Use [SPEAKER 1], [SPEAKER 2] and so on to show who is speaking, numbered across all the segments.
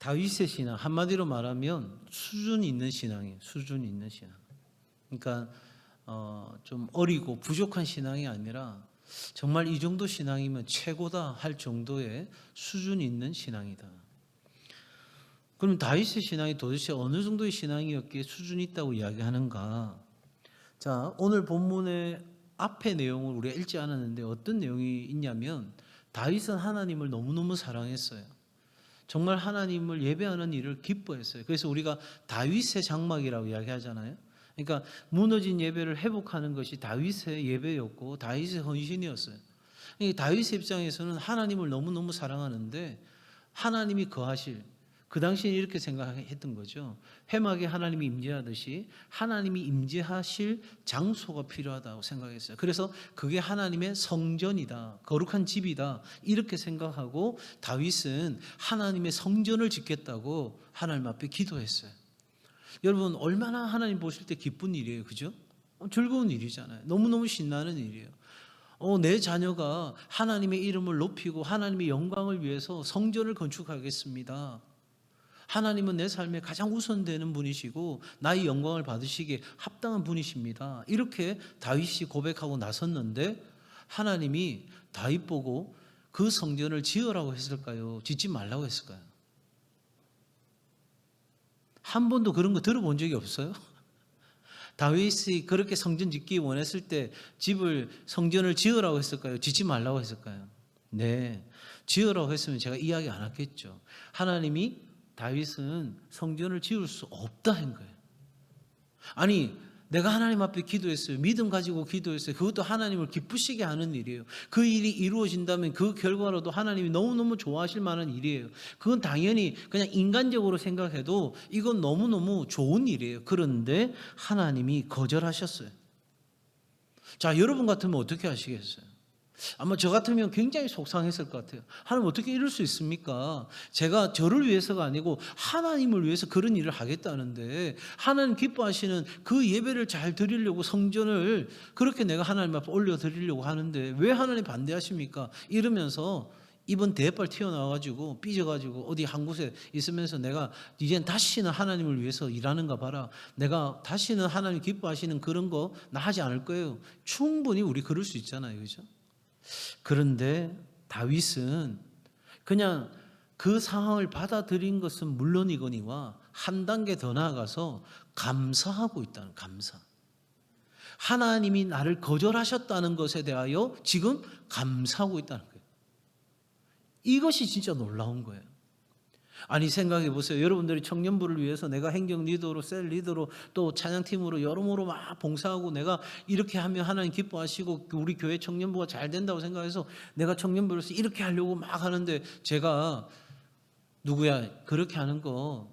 [SPEAKER 1] 다윗의 신앙, 한마디로 말하면 수준 있는 신앙이에요. 수준 있는 신앙. 그러니까 좀 어리고 부족한 신앙이 아니라 정말 이 정도 신앙이면 최고다 할 정도의 수준 있는 신앙이다. 그럼 다윗의 신앙이 도대체 어느 정도의 신앙이었기에 수준이 있다고 이야기하는가? 자, 오늘 본문의 앞의 내용을 우리가 읽지 않았는데 어떤 내용이 있냐면 다윗은 하나님을 너무너무 사랑했어요. 정말 하나님을 예배하는 일을 기뻐했어요. 그래서 우리가 다윗의 장막이라고 이야기하잖아요. 그러니까 무너진 예배를 회복하는 것이 다윗의 예배였고 다윗의 헌신이었어요. 그러니까 다윗의 입장에서는 하나님을 너무너무 사랑하는데 하나님이 거하실, 그 당시에 이렇게 생각했던 거죠. 회막에 하나님이 임재하듯이 하나님이 임재하실 장소가 필요하다고 생각했어요. 그래서 그게 하나님의 성전이다, 거룩한 집이다 이렇게 생각하고 다윗은 하나님의 성전을 짓겠다고 하나님 앞에 기도했어요. 여러분 얼마나 하나님 보실 때 기쁜 일이에요, 그죠? 즐거운 일이잖아요. 너무너무 신나는 일이에요. 내 자녀가 하나님의 이름을 높이고 하나님의 영광을 위해서 성전을 건축하겠습니다. 하나님은 내 삶에 가장 우선되는 분이시고 나의 영광을 받으시기에 합당한 분이십니다. 이렇게 다윗이 고백하고 나섰는데 하나님이 다윗 보고 그 성전을 지으라고 했을까요? 짓지 말라고 했을까요? 한 번도 그런 거 들어본 적이 없어요? 다윗이 그렇게 성전 짓기 원했을 때 성전을 지으라고 했을까요? 짓지 말라고 했을까요? 네, 지으라고 했으면 제가 이야기 안 했겠죠. 하나님이 다윗은 성전을 지을 수 없다 한 거예요. 아니, 내가 하나님 앞에 기도했어요. 믿음 가지고 기도했어요. 그것도 하나님을 기쁘시게 하는 일이에요. 그 일이 이루어진다면 그 결과로도 하나님이 너무너무 좋아하실 만한 일이에요. 그건 당연히 그냥 인간적으로 생각해도 이건 너무너무 좋은 일이에요. 그런데 하나님이 거절하셨어요. 자, 여러분 같으면 어떻게 하시겠어요? 아마 저 같으면 굉장히 속상했을 것 같아요. 하나님 어떻게 이럴 수 있습니까? 제가 저를 위해서가 아니고 하나님을 위해서 그런 일을 하겠다는데 하나님 기뻐하시는 그 예배를 잘 드리려고 성전을 그렇게 내가 하나님 앞에 올려드리려고 하는데 왜 하나님 반대하십니까? 이러면서 이번 대빨 튀어나와가지고 삐져가지고 어디 한 곳에 있으면서 내가 이젠 다시는 하나님을 위해서 일하는가 봐라. 내가 다시는 하나님 기뻐하시는 그런 거 나 하지 않을 거예요. 충분히 우리 그럴 수 있잖아요. 그죠? 그런데 다윗은 그냥 그 상황을 받아들인 것은 물론이거니와 한 단계 더 나아가서 감사하고 있다는 감사. 하나님이 나를 거절하셨다는 것에 대하여 지금 감사하고 있다는 거예요. 이것이 진짜 놀라운 거예요. 아니 생각해 보세요. 여러분들이 청년부를 위해서 내가 행정 리더로 셀 리더로 또 찬양팀으로 여러모로 막 봉사하고 내가 이렇게 하면 하나님 기뻐하시고 우리 교회 청년부가 잘 된다고 생각해서 내가 청년부로서 이렇게 하려고 막 하는데 제가 누구야 그렇게 하는 거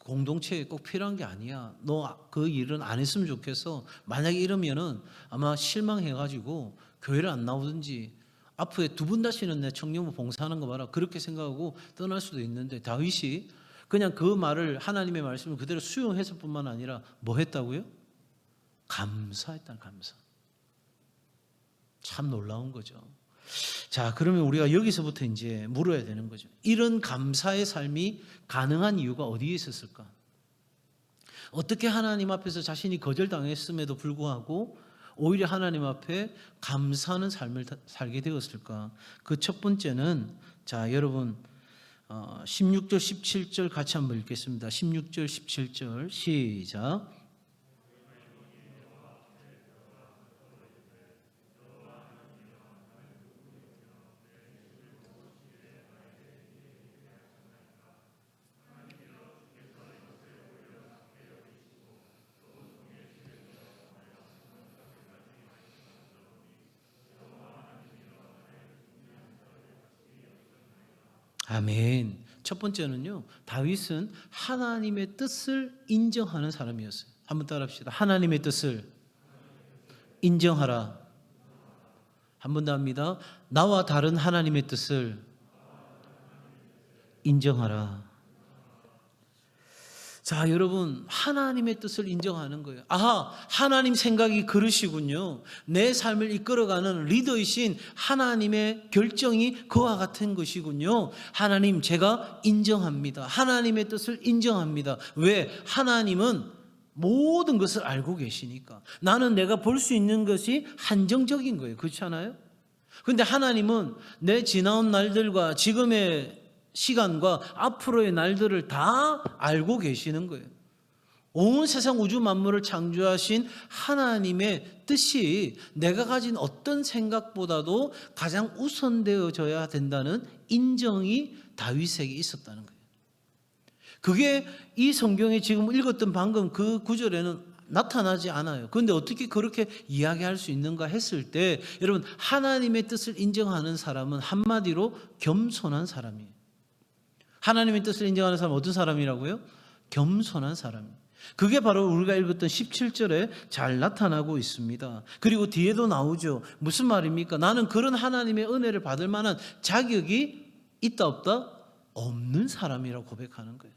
[SPEAKER 1] 공동체에 꼭 필요한 게 아니야. 너 그 일은 안 했으면 좋겠어. 만약에 이러면은 아마 실망해가지고 교회를 안 나오든지 앞으로 두 분 다시는 내 청년부 봉사하는 거 봐라 그렇게 생각하고 떠날 수도 있는데 다윗이 그냥 그 말을 하나님의 말씀을 그대로 수용했을 뿐만 아니라 뭐 했다고요? 감사했다는 감사. 참 놀라운 거죠. 자, 그러면 우리가 여기서부터 이제 물어야 되는 거죠. 이런 감사의 삶이 가능한 이유가 어디에 있었을까? 어떻게 하나님 앞에서 자신이 거절당했음에도 불구하고 오히려 하나님 앞에 감사하는 삶을 살게 되었을까? 그 첫 번째는 자, 여러분 16절 17절 같이 한번 읽겠습니다. 16절 17절 시작. 아멘. 첫 번째는요, 다윗은 하나님의 뜻을 인정하는 사람이었어요. 한번 따라합시다. 하나님의 뜻을 인정하라. 한 번 더 합니다. 나와 다른 하나님의 뜻을 인정하라. 자, 여러분, 하나님의 뜻을 인정하는 거예요. 아하, 하나님 생각이 그러시군요. 내 삶을 이끌어가는 리더이신 하나님의 결정이 그와 같은 것이군요. 하나님, 제가 인정합니다. 하나님의 뜻을 인정합니다. 왜? 하나님은 모든 것을 알고 계시니까. 나는 내가 볼 수 있는 것이 한정적인 거예요. 그렇지 않아요? 그런데 하나님은 내 지나온 날들과 지금의 시간과 앞으로의 날들을 다 알고 계시는 거예요. 온 세상 우주 만물을 창조하신 하나님의 뜻이 내가 가진 어떤 생각보다도 가장 우선되어져야 된다는 인정이 다윗에게 있었다는 거예요. 그게 이 성경에 지금 읽었던 방금 그 구절에는 나타나지 않아요. 그런데 어떻게 그렇게 이야기할 수 있는가 했을 때, 여러분, 하나님의 뜻을 인정하는 사람은 한마디로 겸손한 사람이에요. 하나님의 뜻을 인정하는 사람은 어떤 사람이라고요? 겸손한 사람이에요. 그게 바로 우리가 읽었던 17절에 잘 나타나고 있습니다. 그리고 뒤에도 나오죠. 무슨 말입니까? 나는 그런 하나님의 은혜를 받을 만한 자격이 있다 없다? 없는 사람이라고 고백하는 거예요.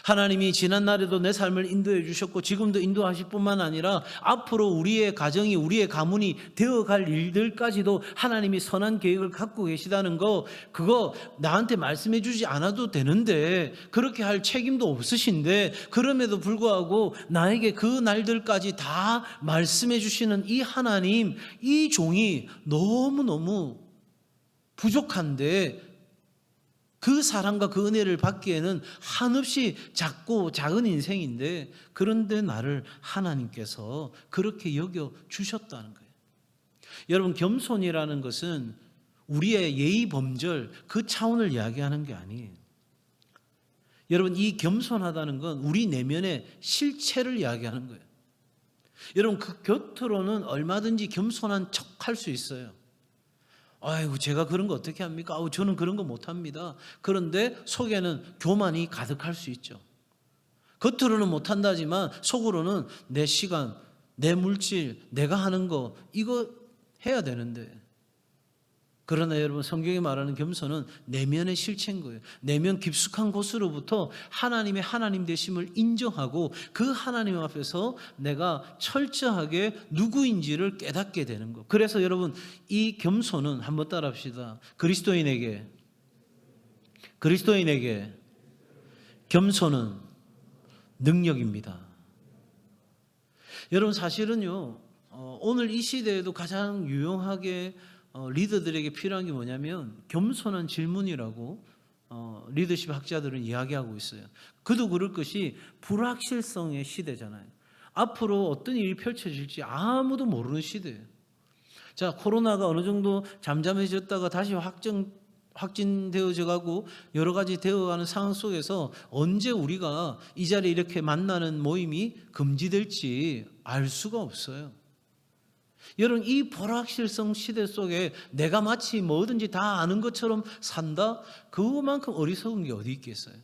[SPEAKER 1] 하나님이 지난 날에도 내 삶을 인도해 주셨고 지금도 인도하실 뿐만 아니라 앞으로 우리의 가정이, 우리의 가문이 되어갈 일들까지도 하나님이 선한 계획을 갖고 계시다는 거, 그거 나한테 말씀해 주지 않아도 되는데, 그렇게 할 책임도 없으신데 그럼에도 불구하고 나에게 그 날들까지 다 말씀해 주시는 이 하나님, 이 종이 너무너무 부족한데 그 사랑과 그 은혜를 받기에는 한없이 작고 작은 인생인데, 그런데 나를 하나님께서 그렇게 여겨 주셨다는 거예요. 여러분, 겸손이라는 것은 우리의 예의 범절 그 차원을 이야기하는 게 아니에요. 여러분, 이 겸손하다는 건 우리 내면의 실체를 이야기하는 거예요. 여러분, 그 겉으로는 얼마든지 겸손한 척 할 수 있어요. 아이고, 제가 그런 거 어떻게 합니까? 저는 그런 거 못합니다. 그런데 속에는 교만이 가득할 수 있죠. 겉으로는 못한다지만 속으로는 내 시간, 내 물질, 내가 하는 거 이거 해야 되는데. 그러나 여러분, 성경이 말하는 겸손은 내면의 실체인 거예요. 내면 깊숙한 곳으로부터 하나님의 하나님 되심을 인정하고 그 하나님 앞에서 내가 철저하게 누구인지를 깨닫게 되는 거. 그래서 여러분, 이 겸손은 한번 따라합시다. 그리스도인에게 겸손은 능력입니다. 여러분, 사실은요, 오늘 이 시대에도 가장 유용하게 리더들에게 필요한 게 뭐냐면 겸손한 질문이라고 리더십 학자들은 이야기하고 있어요. 그도 그럴 것이 불확실성의 시대잖아요. 앞으로 어떤 일이 펼쳐질지 아무도 모르는 시대예요. 자, 코로나가 어느 정도 잠잠해졌다가 다시 확진되어져 가고 여러 가지 되어가는 상황 속에서 언제 우리가 이 자리에 이렇게 만나는 모임이 금지될지 알 수가 없어요. 여러분, 이 불확실성 시대 속에 내가 마치 뭐든지 다 아는 것처럼 산다? 그만큼 어리석은 게 어디 있겠어요?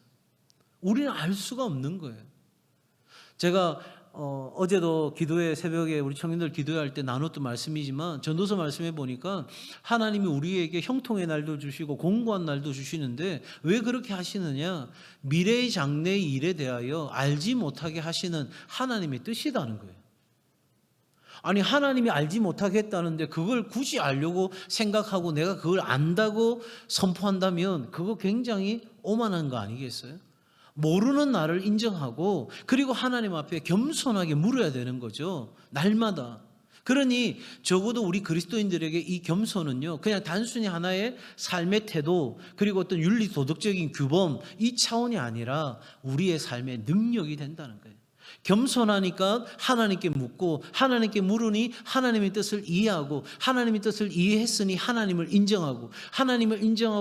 [SPEAKER 1] 우리는 알 수가 없는 거예요. 제가 어제도 기도회 새벽에 우리 청년들 기도할 때 나눴던 말씀이지만, 전도서 말씀해 보니까 하나님이 우리에게 형통의 날도 주시고 공고한 날도 주시는데 왜 그렇게 하시느냐? 미래의 장래의 일에 대하여 알지 못하게 하시는 하나님의 뜻이라는 거예요. 아니, 하나님이 알지 못하게 했다는데 그걸 굳이 알려고 생각하고 내가 그걸 안다고 선포한다면 그거 굉장히 오만한 거 아니겠어요? 모르는 나를 인정하고 그리고 하나님 앞에 겸손하게 물어야 되는 거죠. 날마다. 그러니 적어도 우리 그리스도인들에게 이 겸손은요, 그냥 단순히 하나의 삶의 태도 그리고 어떤 윤리 도덕적인 규범 이 차원이 아니라 우리의 삶의 능력이 된다는 거예요. 겸손하니까 하나님께 묻고 하나님께 물으니 하나님의 뜻을 이해하고 하나님의 뜻을 이해했으니 하나님을 인정하고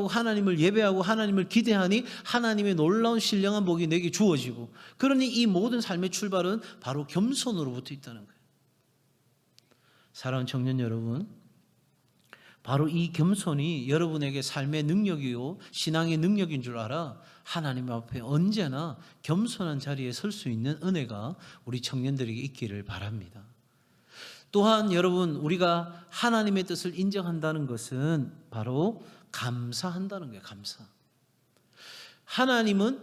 [SPEAKER 1] 하나님을 예배하고 하나님을 기대하니 하나님의 놀라운 신령한 복이 내게 주어지고, 그러니 이 모든 삶의 출발은 바로 겸손으로부터 있다는 거예요. 사랑하는 청년 여러분, 바로 이 겸손이 여러분에게 삶의 능력이요 신앙의 능력인 줄 알아 하나님 앞에 언제나 겸손한 자리에 설 수 있는 은혜가 우리 청년들에게 있기를 바랍니다. 또한 여러분, 우리가 하나님의 뜻을 인정한다는 것은 바로 감사한다는 거예요. 감사. 하나님은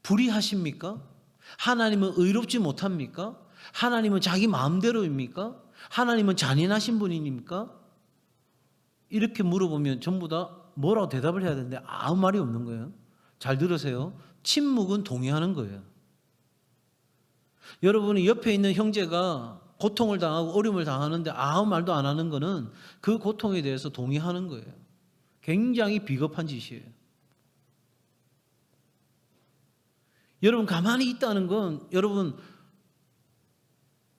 [SPEAKER 1] 불의하십니까? 하나님은 의롭지 못합니까? 하나님은 자기 마음대로입니까? 하나님은 잔인하신 분입니까? 이렇게 물어보면 전부 다 뭐라고 대답을 해야 되는데 아무 말이 없는 거예요. 잘 들으세요. 침묵은 동의하는 거예요. 여러분이 옆에 있는 형제가 고통을 당하고 어려움을 당하는데 아무 말도 안 하는 거는 그 고통에 대해서 동의하는 거예요. 굉장히 비겁한 짓이에요. 여러분 가만히 있다는 건 여러분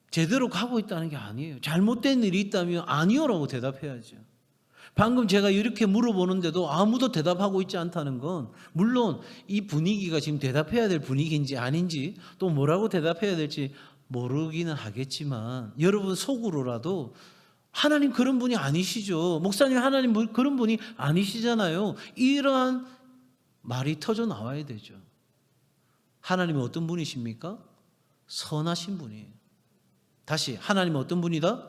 [SPEAKER 1] 제대로 가고 있다는 게 아니에요. 잘못된 일이 있다면 아니요라고 대답해야죠. 방금 제가 이렇게 물어보는데도 아무도 대답하고 있지 않다는 건 물론 이 분위기가 지금 대답해야 될 분위기인지 아닌지 또 뭐라고 대답해야 될지 모르기는 하겠지만 여러분 속으로라도 하나님 그런 분이 아니시죠. 목사님 하나님 그런 분이 아니시잖아요. 이러한 말이 터져 나와야 되죠. 하나님은 어떤 분이십니까? 선하신 분이에요. 다시 하나님은 어떤 분이다?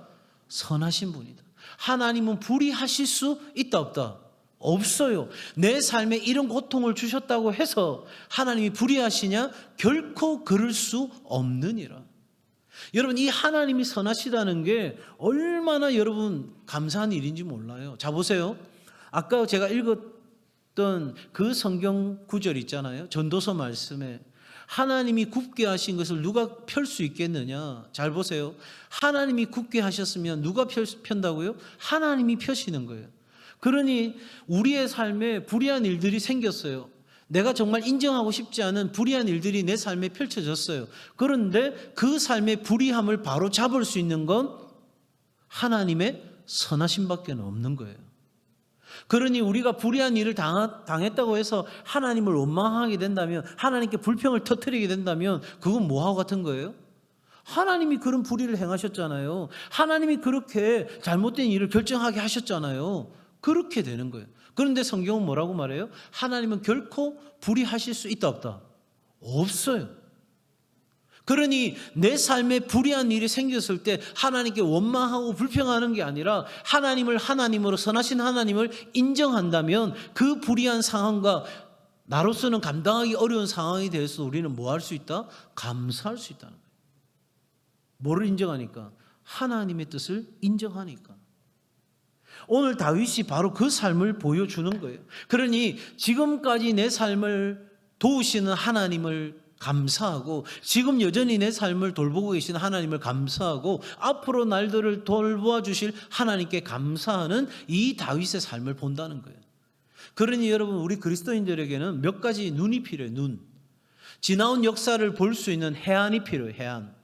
[SPEAKER 1] 선하신 분이다. 하나님은 불의하실 수 있다 없다? 없어요. 내 삶에 이런 고통을 주셨다고 해서 하나님이 불의하시냐? 결코 그럴 수 없느니라. 여러분 이 하나님이 선하시다는 게 얼마나 여러분 감사한 일인지 몰라요. 자 보세요. 아까 제가 읽었던 그 성경 구절 있잖아요. 전도서 말씀에 하나님이 굽게 하신 것을 누가 펼 수 있겠느냐. 잘 보세요. 하나님이 굽게 하셨으면 누가 편다고요? 하나님이 펴시는 거예요. 그러니 우리의 삶에 불의한 일들이 생겼어요. 내가 정말 인정하고 싶지 않은 불의한 일들이 내 삶에 펼쳐졌어요. 그런데 그 삶의 불의함을 바로 잡을 수 있는 건 하나님의 선하심밖에 없는 거예요. 그러니 우리가 불의한 일을 당했다고 해서 하나님을 원망하게 된다면, 하나님께 불평을 터뜨리게 된다면 그건 뭐하고 같은 거예요? 하나님이 그런 불의를 행하셨잖아요. 하나님이 그렇게 잘못된 일을 결정하게 하셨잖아요. 그렇게 되는 거예요. 그런데 성경은 뭐라고 말해요? 하나님은 결코 불의하실 수 있다 없다? 없어요. 그러니 내 삶에 불의한 일이 생겼을 때 하나님께 원망하고 불평하는 게 아니라 하나님을 하나님으로 선하신 하나님을 인정한다면 그 불의한 상황과 나로서는 감당하기 어려운 상황에 대해서 우리는 뭐 할 수 있다? 감사할 수 있다는 거예요. 뭐를 인정하니까? 하나님의 뜻을 인정하니까. 오늘 다윗이 바로 그 삶을 보여주는 거예요. 그러니 지금까지 내 삶을 도우시는 하나님을 감사하고 지금 여전히 내 삶을 돌보고 계신 하나님을 감사하고 앞으로 날들을 돌보아 주실 하나님께 감사하는 이 다윗의 삶을 본다는 거예요. 그러니 여러분 우리 그리스도인들에게는 몇 가지 눈이 필요해요. 눈. 지나온 역사를 볼 수 있는 해안이 필요해요. 해안.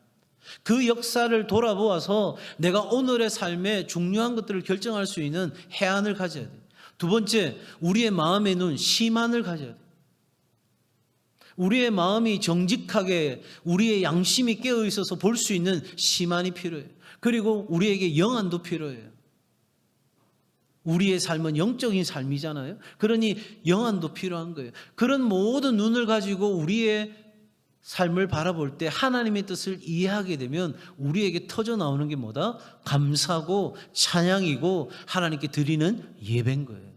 [SPEAKER 1] 그 역사를 돌아보아서 내가 오늘의 삶에 중요한 것들을 결정할 수 있는 해안을 가져야 돼요. 두 번째, 우리의 마음의 눈, 심안을 가져야 돼요. 우리의 마음이 정직하게 우리의 양심이 깨어 있어서 볼 수 있는 심안이 필요해요. 그리고 우리에게 영안도 필요해요. 우리의 삶은 영적인 삶이잖아요. 그러니 영안도 필요한 거예요. 그런 모든 눈을 가지고 우리의 삶을 바라볼 때 하나님의 뜻을 이해하게 되면 우리에게 터져 나오는 게 뭐다? 감사고 찬양이고 하나님께 드리는 예배인 거예요.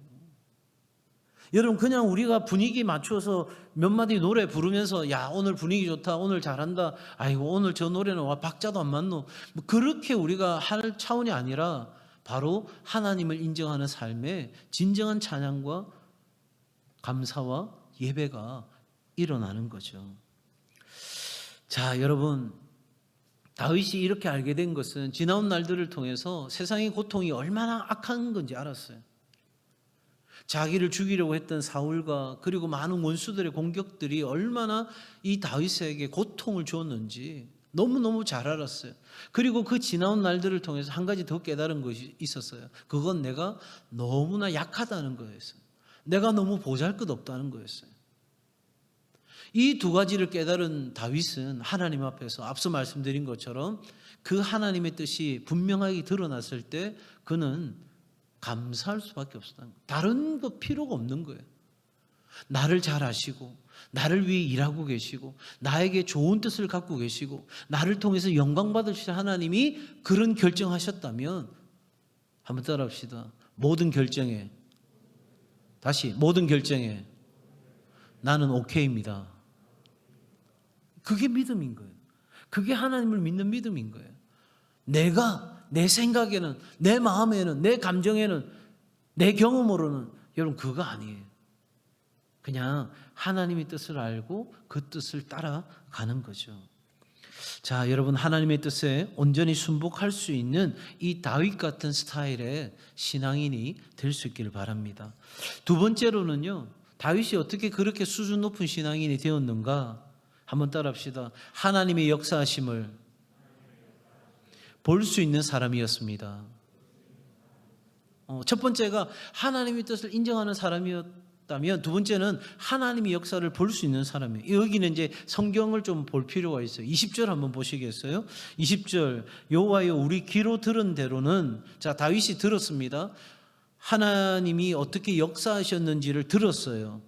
[SPEAKER 1] 여러분 그냥 우리가 분위기 맞춰서 몇 마디 노래 부르면서 야 오늘 분위기 좋다 오늘 잘한다 아이고 오늘 저 노래는 와 박자도 안 맞노 뭐 그렇게 우리가 할 차원이 아니라 바로 하나님을 인정하는 삶에 진정한 찬양과 감사와 예배가 일어나는 거죠. 자 여러분 다윗이 이렇게 알게 된 것은 지나온 날들을 통해서 세상의 고통이 얼마나 악한 건지 알았어요. 자기를 죽이려고 했던 사울과 그리고 많은 원수들의 공격들이 얼마나 이 다윗에게 고통을 주었는지 너무너무 잘 알았어요. 그리고 그 지나온 날들을 통해서 한 가지 더 깨달은 것이 있었어요. 그건 내가 너무나 약하다는 거였어요. 내가 너무 보잘것없다는 거였어요. 이 두 가지를 깨달은 다윗은 하나님 앞에서 앞서 말씀드린 것처럼 그 하나님의 뜻이 분명하게 드러났을 때 그는 감사할 수밖에 없었다는 거예요. 다른 거 필요가 없는 거예요. 나를 잘 아시고 나를 위해 일하고 계시고 나에게 좋은 뜻을 갖고 계시고 나를 통해서 영광 받으실 하나님이 그런 결정하셨다면 한번 따라합시다. 모든 결정에 다시 모든 결정에 나는 오케이입니다. 그게 믿음인 거예요. 그게 하나님을 믿는 믿음인 거예요. 내가 내 생각에는, 내 마음에는, 내 감정에는, 내 경험으로는 여러분 그거 아니에요. 그냥 하나님의 뜻을 알고 그 뜻을 따라가는 거죠. 자, 여러분 하나님의 뜻에 온전히 순복할 수 있는 이 다윗 같은 스타일의 신앙인이 될 수 있기를 바랍니다. 두 번째로는요, 다윗이 어떻게 그렇게 수준 높은 신앙인이 되었는가? 한번 따라합시다. 하나님의 역사하심을 볼 수 있는 사람이었습니다. 첫 번째가 하나님의 뜻을 인정하는 사람이었다면, 두 번째는 하나님의 역사를 볼 수 있는 사람이에요. 여기는 이제 성경을 좀 볼 필요가 있어요. 20절 한번 보시겠어요? 20절, 여호와여 우리 귀로 들은 대로는, 자, 다윗이 들었습니다. 하나님이 어떻게 역사하셨는지를 들었어요.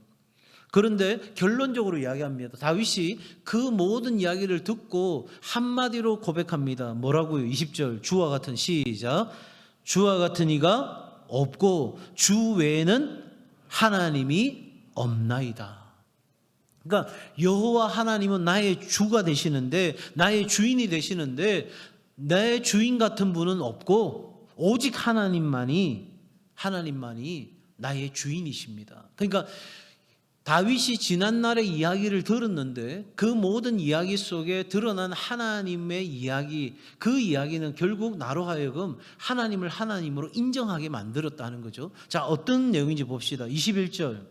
[SPEAKER 1] 그런데 결론적으로 이야기합니다. 다윗이 그 모든 이야기를 듣고 한마디로 고백합니다. 뭐라고요? 20절, 주와 같은, 시작, 주와 같은 이가 없고 주 외에는 하나님이 없나이다. 그러니까 여호와 하나님은 나의 주가 되시는데, 나의 주인이 되시는데, 내 주인 같은 분은 없고 오직 하나님만이 나의 주인이십니다. 그러니까 다윗이 지난날의 이야기를 들었는데 그 모든 이야기 속에 드러난 하나님의 이야기, 그 이야기는 결국 나로 하여금 하나님을 하나님으로 인정하게 만들었다는 거죠. 자, 어떤 내용인지 봅시다. 21절,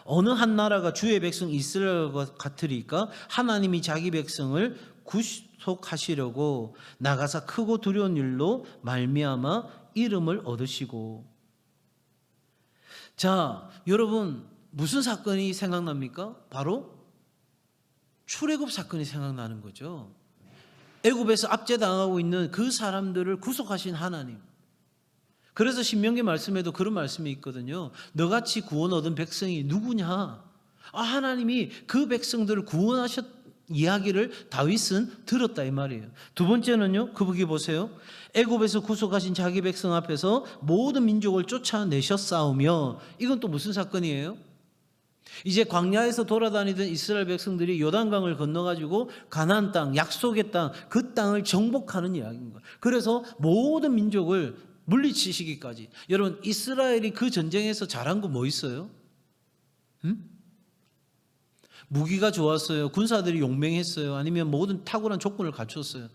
[SPEAKER 1] 어느 한 나라가 주의 백성 이스라엘과 같으리까? 하나님이 자기 백성을 구속하시려고 나가사 크고 두려운 일로 말미암아 이름을 얻으시고. 자, 여러분 무슨 사건이 생각납니까? 바로 출애굽 사건이 생각나는 거죠. 애굽에서 압제당하고 있는 그 사람들을 구속하신 하나님. 그래서 신명기 말씀에도 그런 말씀이 있거든요. 너같이 구원 얻은 백성이 누구냐? 하나님이 그 백성들을 구원하셨 이야기를 다윗은 들었다 이 말이에요. 두 번째는요, 거기 보세요. 애굽에서 구속하신 자기 백성 앞에서 모든 민족을 쫓아내셨사오며. 이건 또 무슨 사건이에요? 이제 광야에서 돌아다니던 이스라엘 백성들이 요단강을 건너가지고 가나안 땅, 약속의 땅, 그 땅을 정복하는 이야기인 거예요. 그래서 모든 민족을 물리치시기까지. 여러분, 이스라엘이 그 전쟁에서 잘한 거 뭐 있어요? 무기가 좋았어요? 군사들이 용맹했어요? 아니면 모든 탁월한 조건을 갖췄어요?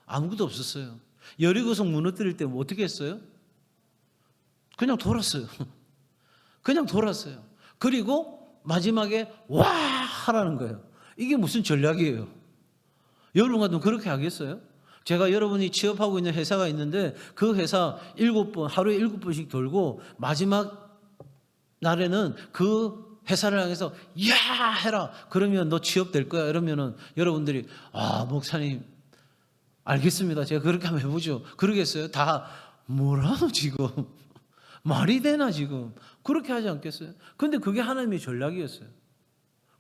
[SPEAKER 1] 아무것도 없었어요. 여리고성 무너뜨릴 때 어떻게 했어요? 그냥 돌았어요. 그냥 돌았어요. 그리고 마지막에 와 하라는 거예요. 이게 무슨 전략이에요? 여러분 같으면 그렇게 하겠어요? 제가 여러분이 취업하고 있는 회사가 있는데 그 회사 7번, 하루에 7번씩 돌고 마지막 날에는 그 회사를 향해서 야 해라. 그러면 너 취업될 거야. 이러면은 여러분들이 목사님 알겠습니다. 제가 그렇게 한번 해보죠. 그러겠어요? 다 뭐라노 지금? 말이 되나 지금? 그렇게 하지 않겠어요? 근데 그게 하나님의 전략이었어요.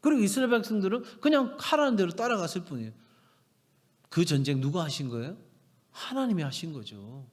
[SPEAKER 1] 그리고 이스라엘 백성들은 그냥 하라는 대로 따라갔을 뿐이에요. 그 전쟁 누가 하신 거예요? 하나님이 하신 거죠.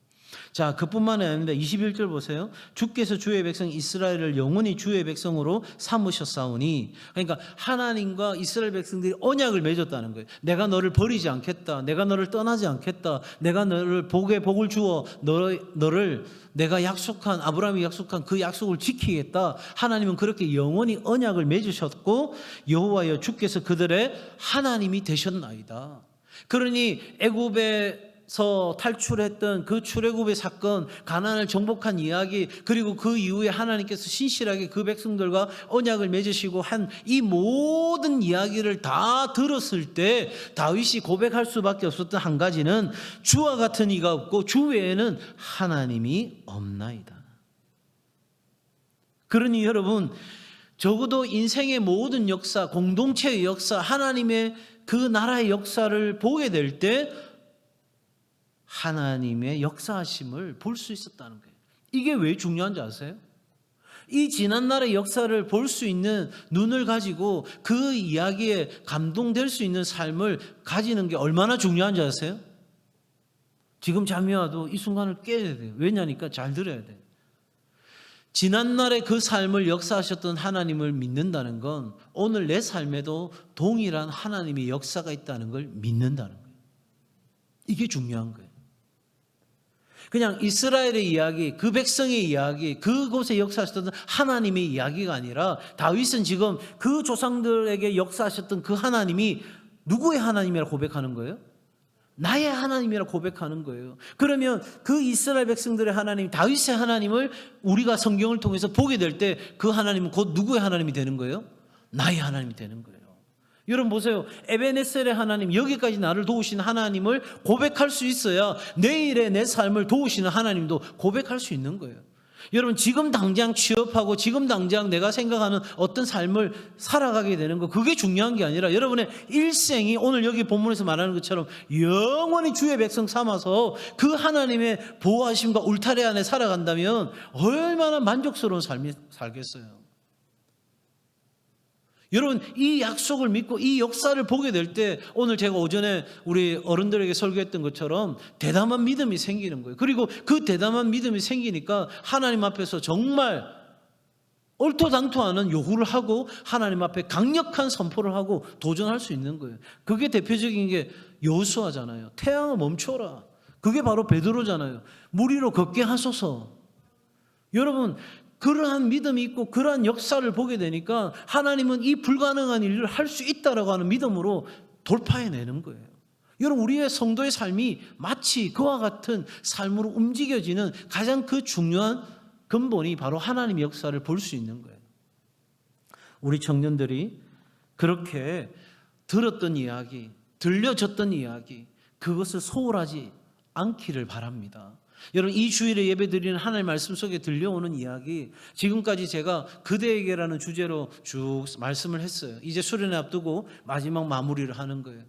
[SPEAKER 1] 자, 그뿐만이 아닙니다. 21절 보세요. 주께서 주의 백성 이스라엘을 영원히 주의 백성으로 삼으셨사오니. 그러니까 하나님과 이스라엘 백성들이 언약을 맺었다는 거예요. 내가 너를 버리지 않겠다. 내가 너를 떠나지 않겠다. 내가 너를 복에 복을 주어 너를 내가 약속한, 아브라함이 약속한 그 약속을 지키겠다. 하나님은 그렇게 영원히 언약을 맺으셨고, 여호와여 주께서 그들의 하나님이 되셨나이다. 그러니 애굽에서 탈출했던 그 출애굽의 사건, 가나안을 정복한 이야기, 그리고 그 이후에 하나님께서 신실하게 그 백성들과 언약을 맺으시고 한 이 모든 이야기를 다 들었을 때 다윗이 고백할 수밖에 없었던 한 가지는 주와 같은 이가 없고 주 외에는 하나님이 없나이다. 그러니 여러분, 적어도 인생의 모든 역사, 공동체의 역사, 하나님의 그 나라의 역사를 보게 될 때 하나님의 역사하심을 볼 수 있었다는 거예요. 이게 왜 중요한지 아세요? 이 지난날의 역사를 볼 수 있는 눈을 가지고 그 이야기에 감동될 수 있는 삶을 가지는 게 얼마나 중요한지 아세요? 지금 잠이 와도 이 순간을 깨야 돼요. 왜냐니까 잘 들어야 돼요. 지난날의 그 삶을 역사하셨던 하나님을 믿는다는 건 오늘 내 삶에도 동일한 하나님의 역사가 있다는 걸 믿는다는 거예요. 이게 중요한 거예요. 그냥 이스라엘의 이야기, 그 백성의 이야기, 그곳에 역사하셨던 하나님의 이야기가 아니라 다윗은 지금 그 조상들에게 역사하셨던 그 하나님이 누구의 하나님이라고 고백하는 거예요? 나의 하나님이라고 고백하는 거예요. 그러면 그 이스라엘 백성들의 하나님, 다윗의 하나님을 우리가 성경을 통해서 보게 될 때 그 하나님은 곧 누구의 하나님이 되는 거예요? 나의 하나님이 되는 거예요. 여러분 보세요. 에베네셀의 하나님, 여기까지 나를 도우시는 하나님을 고백할 수 있어야 내일의 내 삶을 도우시는 하나님도 고백할 수 있는 거예요. 여러분 지금 당장 취업하고 지금 당장 내가 생각하는 어떤 삶을 살아가게 되는 거, 그게 중요한 게 아니라 여러분의 일생이 오늘 여기 본문에서 말하는 것처럼 영원히 주의 백성 삼아서 그 하나님의 보호하심과 울타리 안에 살아간다면 얼마나 만족스러운 삶이 살겠어요. 여러분 이 약속을 믿고 이 역사를 보게 될 때 오늘 제가 오전에 우리 어른들에게 설교했던 것처럼 대담한 믿음이 생기는 거예요. 그리고 그 대담한 믿음이 생기니까 하나님 앞에서 정말 얼토당토하는 요구를 하고 하나님 앞에 강력한 선포를 하고 도전할 수 있는 거예요. 그게 대표적인 게 여호수아잖아요. 태양아 멈춰라. 그게 바로 베드로잖아요. 물 위로 걷게 하소서. 여러분 그러한 믿음이 있고 그러한 역사를 보게 되니까 하나님은 이 불가능한 일을 할 수 있다라고 하는 믿음으로 돌파해내는 거예요. 여러분 우리의 성도의 삶이 마치 그와 같은 삶으로 움직여지는 가장 그 중요한 근본이 바로 하나님의 역사를 볼 수 있는 거예요. 우리 청년들이 그렇게 들었던 이야기, 들려졌던 이야기, 그것을 소홀하지 않기를 바랍니다. 여러분 이 주일에 예배드리는 하나님의 말씀 속에 들려오는 이야기, 지금까지 제가 그대에게라는 주제로 쭉 말씀을 했어요. 이제 수련회 앞두고 마지막 마무리를 하는 거예요.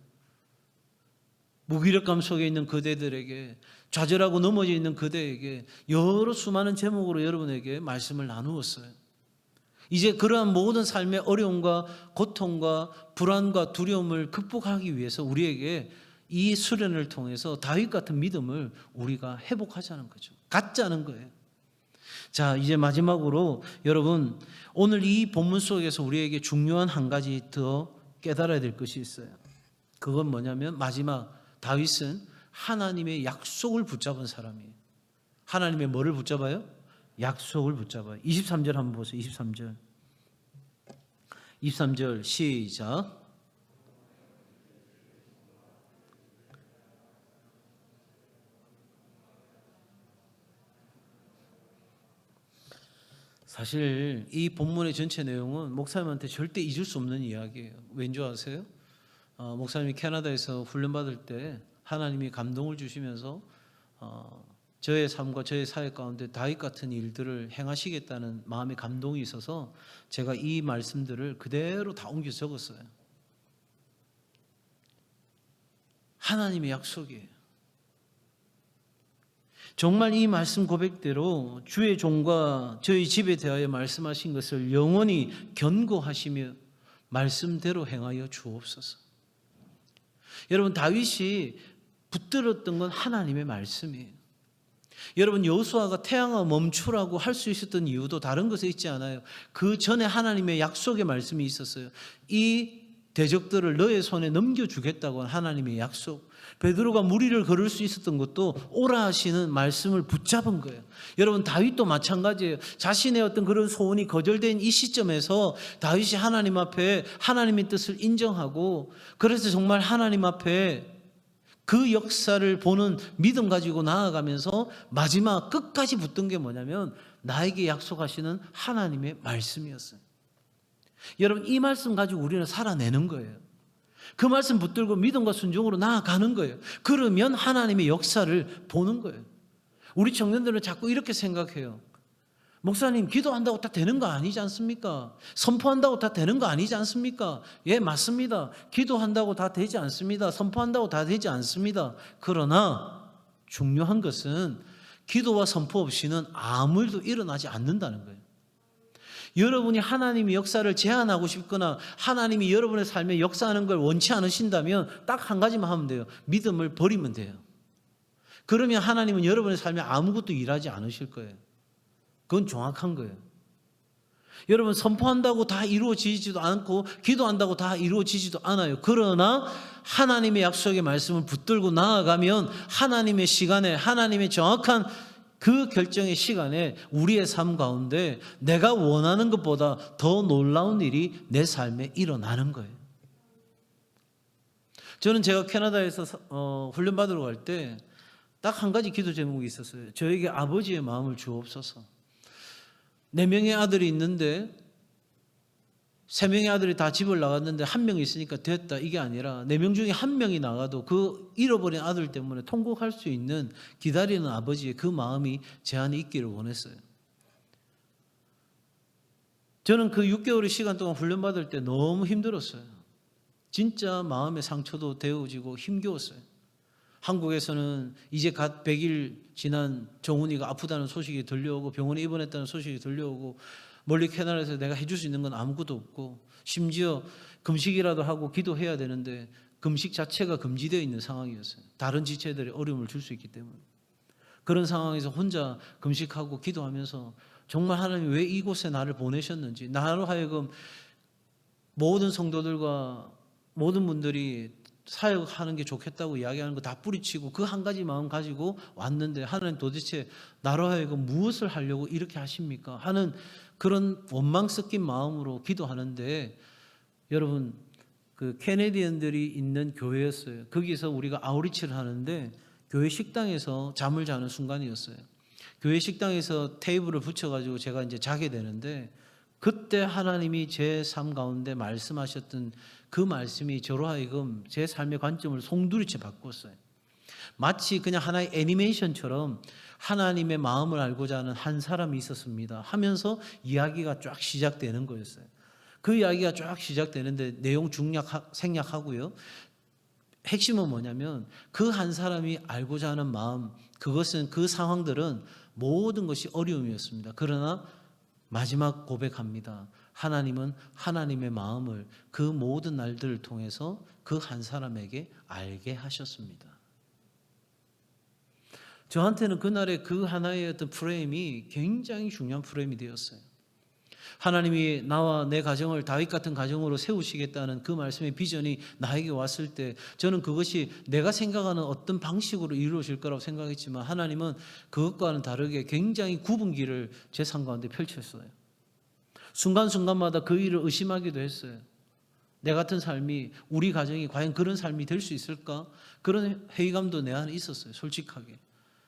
[SPEAKER 1] 무기력감 속에 있는 그대들에게, 좌절하고 넘어져 있는 그대에게 여러 수많은 제목으로 여러분에게 말씀을 나누었어요. 이제 그러한 모든 삶의 어려움과 고통과 불안과 두려움을 극복하기 위해서 우리에게 이 수련을 통해서 다윗 같은 믿음을 우리가 회복하자는 거죠. 갖자는 거예요. 자, 이제 마지막으로 여러분 오늘 이 본문 속에서 우리에게 중요한 한 가지 더 깨달아야 될 것이 있어요. 그건 뭐냐면 마지막 다윗은 하나님의 약속을 붙잡은 사람이에요. 하나님의 뭐를 붙잡아요? 약속을 붙잡아요. 23절 한번 보세요. 23절. 23절 시작. 사실 이 본문의 전체 내용은 목사님한테 절대 잊을 수 없는 이야기예요. 왠지 아세요? 목사님이 캐나다에서 훈련받을 때 하나님이 감동을 주시면서 저의 삶과 저의 사회 가운데 다윗 같은 일들을 행하시겠다는 마음의 감동이 있어서 제가 이 말씀들을 그대로 다 옮겨 적었어요. 하나님의 약속이에요. 정말 이 말씀 고백대로 주의 종과 저희 집에 대하여 말씀하신 것을 영원히 견고하시며 말씀대로 행하여 주옵소서. 여러분 다윗이 붙들었던 건 하나님의 말씀이에요. 여러분 여호수아가 태양아 멈추라고 할 수 있었던 이유도 다른 것에 있지 않아요. 그 전에 하나님의 약속의 말씀이 있었어요. 이 대적들을 너의 손에 넘겨주겠다고 한 하나님의 약속. 베드로가 무리를 걸을 수 있었던 것도 오라 하시는 말씀을 붙잡은 거예요. 여러분 다윗도 마찬가지예요. 자신의 어떤 그런 소원이 거절된 이 시점에서 다윗이 하나님 앞에 하나님의 뜻을 인정하고 그래서 정말 하나님 앞에 그 역사를 보는 믿음 가지고 나아가면서 마지막 끝까지 붙든 게 뭐냐면 나에게 약속하시는 하나님의 말씀이었어요. 여러분 이 말씀 가지고 우리는 살아내는 거예요. 그 말씀 붙들고 믿음과 순종으로 나아가는 거예요. 그러면 하나님의 역사를 보는 거예요. 우리 청년들은 자꾸 이렇게 생각해요. 목사님 기도한다고 다 되는 거 아니지 않습니까? 선포한다고 다 되는 거 아니지 않습니까? 예, 맞습니다. 기도한다고 다 되지 않습니다. 선포한다고 다 되지 않습니다. 그러나 중요한 것은 기도와 선포 없이는 아무 일도 일어나지 않는다는 거예요. 여러분이 하나님의 역사를 제한하고 싶거나 하나님이 여러분의 삶에 역사하는 걸 원치 않으신다면 딱 한 가지만 하면 돼요. 믿음을 버리면 돼요. 그러면 하나님은 여러분의 삶에 아무것도 일하지 않으실 거예요. 그건 정확한 거예요. 여러분, 선포한다고 다 이루어지지도 않고 기도한다고 다 이루어지지도 않아요. 그러나 하나님의 약속의 말씀을 붙들고 나아가면 하나님의 시간에, 하나님의 정확한 그 결정의 시간에 우리의 삶 가운데 내가 원하는 것보다 더 놀라운 일이 내 삶에 일어나는 거예요. 저는 제가 캐나다에서 훈련받으러 갈 때 딱 한 가지 기도 제목이 있었어요. 저에게 아버지의 마음을 주옵소서. 4명의 아들이 있는데 3명의 아들이 다 집을 나갔는데 1명이 있으니까 됐다, 이게 아니라 4명 중에 1명이 나가도 그 잃어버린 아들 때문에 통곡할 수 있는 기다리는 아버지의 그 마음이 제 안에 있기를 원했어요. 저는 그 6개월의 시간 동안 훈련받을 때 너무 힘들었어요. 진짜 마음의 상처도 되어지고 힘겨웠어요. 한국에서는 이제 갓 100일 지난 정훈이가 아프다는 소식이 들려오고 병원에 입원했다는 소식이 들려오고, 멀리 캐나다에서 내가 해줄 수 있는 건 아무것도 없고, 심지어 금식이라도 하고 기도해야 되는데 금식 자체가 금지되어 있는 상황이었어요. 다른 지체들이 어려움을 줄 수 있기 때문에. 그런 상황에서 혼자 금식하고 기도하면서 정말 하나님 왜 이곳에 나를 보내셨는지, 나로 하여금 모든 성도들과 모든 분들이 사역하는 게 좋겠다고 이야기하는 거 다 뿌리치고 그 한 가지 마음 가지고 왔는데, 하나님 도대체 나로 하여금 무엇을 하려고 이렇게 하십니까? 하는 그런 원망 섞인 마음으로 기도하는데, 여러분, 그 캐네디언들이 있는 교회였어요. 거기서 우리가 아우리치를 하는데 교회 식당에서 잠을 자는 순간이었어요. 교회 식당에서 테이블을 붙여가지고 제가 이제 자게 되는데, 그때 하나님이 제 삶 가운데 말씀하셨던 그 말씀이 저로 하여금 제 삶의 관점을 송두리째 바꿨어요. 마치 그냥 하나의 애니메이션처럼 하나님의 마음을 알고자 하는 한 사람이 있었습니다 하면서 이야기가 쫙 시작되는 거였어요. 그 이야기가 쫙 시작되는데 내용 생략하고요. 핵심은 뭐냐면 그 한 사람이 알고자 하는 마음, 그것은, 그 상황들은 모든 것이 어려움이었습니다. 그러나 마지막 고백합니다. 하나님은 하나님의 마음을 그 모든 날들을 통해서 그 한 사람에게 알게 하셨습니다. 저한테는 그날의 그 하나의 어떤 프레임이 굉장히 중요한 프레임이 되었어요. 하나님이 나와 내 가정을 다윗 같은 가정으로 세우시겠다는 그 말씀의 비전이 나에게 왔을 때, 저는 그것이 내가 생각하는 어떤 방식으로 이루어질 거라고 생각했지만 하나님은 그것과는 다르게 굉장히 구분기를 제 삶 가운데 펼쳤어요. 순간순간마다 그 일을 의심하기도 했어요. 내 같은 삶이, 우리 가정이 과연 그런 삶이 될 수 있을까? 그런 회의감도 내 안에 있었어요, 솔직하게.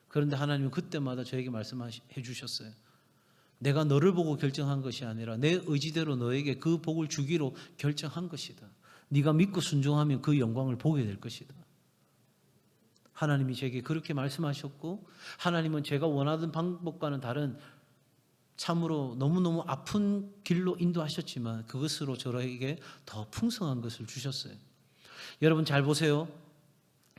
[SPEAKER 1] 그런데 하나님은 그때마다 저에게 말씀해 주셨어요. 내가 너를 보고 결정한 것이 아니라 내 의지대로 너에게 그 복을 주기로 결정한 것이다. 네가 믿고 순종하면 그 영광을 보게 될 것이다. 하나님이 제게 그렇게 말씀하셨고, 하나님은 제가 원하던 방법과는 다른 참으로 너무너무 아픈 길로 인도하셨지만 그것으로 저에게 더 풍성한 것을 주셨어요. 여러분 잘 보세요.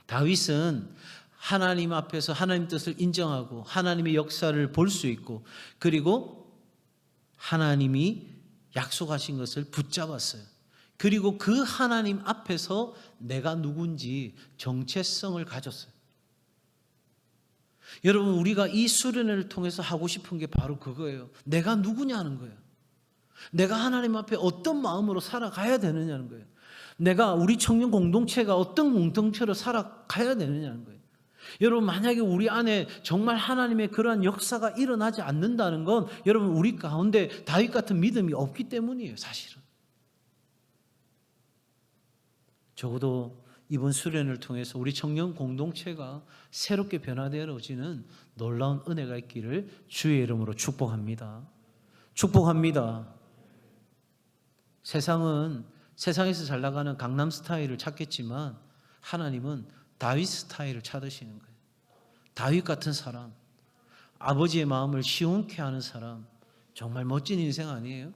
[SPEAKER 1] 다윗은 하나님 앞에서 하나님 뜻을 인정하고 하나님의 역사를 볼 수 있고, 그리고 하나님이 약속하신 것을 붙잡았어요. 그리고 그 하나님 앞에서 내가 누군지 정체성을 가졌어요. 여러분, 우리가 이 수련회를 통해서 하고 싶은 게 바로 그거예요. 내가 누구냐는 거예요. 내가 하나님 앞에 어떤 마음으로 살아가야 되느냐는 거예요. 내가, 우리 청년 공동체가 어떤 공동체로 살아가야 되느냐는 거예요. 여러분, 만약에 우리 안에 정말 하나님의 그러한 역사가 일어나지 않는다는 건 여러분, 우리 가운데 다윗 같은 믿음이 없기 때문이에요, 사실은. 적어도 이번 수련을 통해서 우리 청년 공동체가 새롭게 변화되어지는 놀라운 은혜가 있기를 주의 이름으로 축복합니다. 축복합니다. 세상에서 잘 나가는 강남 스타일을 찾겠지만 하나님은 다윗 스타일을 찾으시는 거예요. 다윗 같은 사람, 아버지의 마음을 시원케 하는 사람, 정말 멋진 인생 아니에요?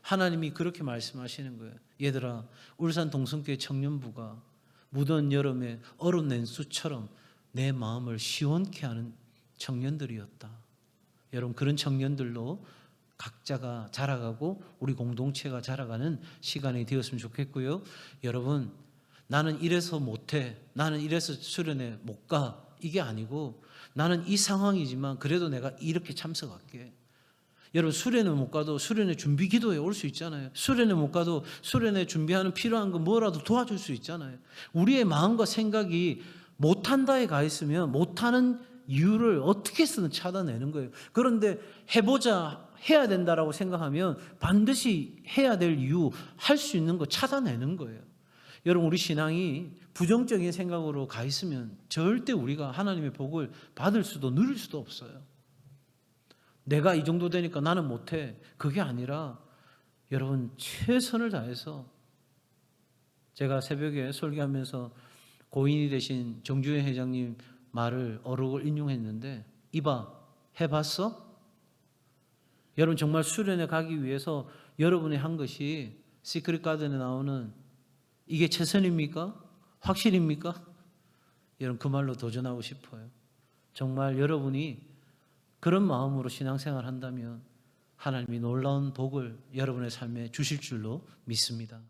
[SPEAKER 1] 하나님이 그렇게 말씀하시는 거예요. 얘들아, 울산 동성교회 청년부가 무더운 여름에 얼음 냉수처럼 내 마음을 시원케 하는 청년들이었다. 여러분, 그런 청년들로 각자가 자라가고 우리 공동체가 자라가는 시간이 되었으면 좋겠고요. 여러분, 나는 이래서 못해, 나는 이래서 수련회 못 가, 이게 아니고 나는 이 상황이지만 그래도 내가 이렇게 참석할게. 여러분 수련회 못 가도 수련회 준비 기도에 올 수 있잖아요. 수련회 못 가도 수련회 준비하는 필요한 거 뭐라도 도와줄 수 있잖아요. 우리의 마음과 생각이 못한다에 가 있으면 못하는 이유를 어떻게든 찾아내는 거예요. 그런데 해보자, 해야 된다라고 생각하면 반드시 해야 될 이유, 할 수 있는 거 찾아내는 거예요. 여러분 우리 신앙이 부정적인 생각으로 가 있으면 절대 우리가 하나님의 복을 받을 수도 누릴 수도 없어요. 내가 이 정도 되니까 나는 못해. 그게 아니라 여러분 최선을 다해서, 제가 새벽에 설교하면서 고인이 되신 정주현 회장님 말을 어록을 인용했는데, 이봐 해봤어? 여러분 정말 수련회 가기 위해서 여러분이 한 것이 시크릿 가든에 나오는 이게 최선입니까? 확실입니까? 여러분 그 말로 도전하고 싶어요. 정말 여러분이 그런 마음으로 신앙생활 한다면 하나님이 놀라운 복을 여러분의 삶에 주실 줄로 믿습니다.